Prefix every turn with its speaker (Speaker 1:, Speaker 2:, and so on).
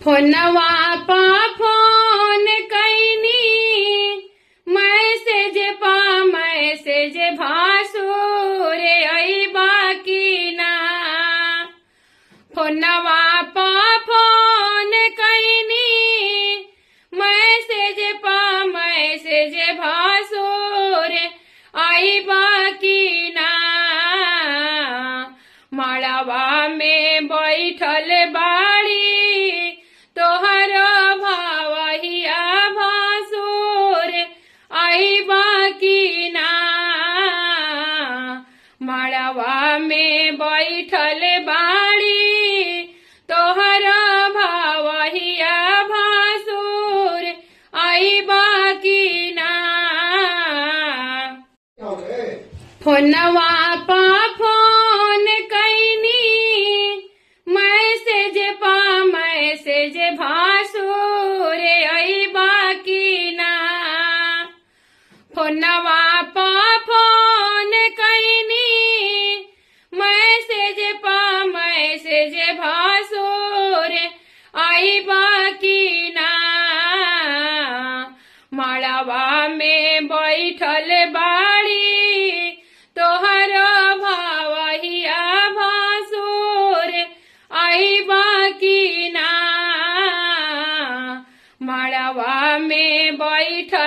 Speaker 1: फोनवा पा फोन कैनी मैसेज भासुर अइबा की ना। फोनवा पा फोन कैनी मैसेज भासुर अइबा की ना। माड़वा में बैठल बाड़ी तोहर भावहिया भासुर अइबा की ना। माड़वा में बैठल बाड़ी तोहर भावहिया भासुर अइबा की ना। फोनवा पा फोन कैनी मैसेज भासुर अइबा की ना। फोनवा पा फोन कैनी मैसेज भासुर अइबा की ना। माड़वा में बैठल बाड़ी तोहर भावहिया भासुर अइबा की ना। माड़वा में बैठल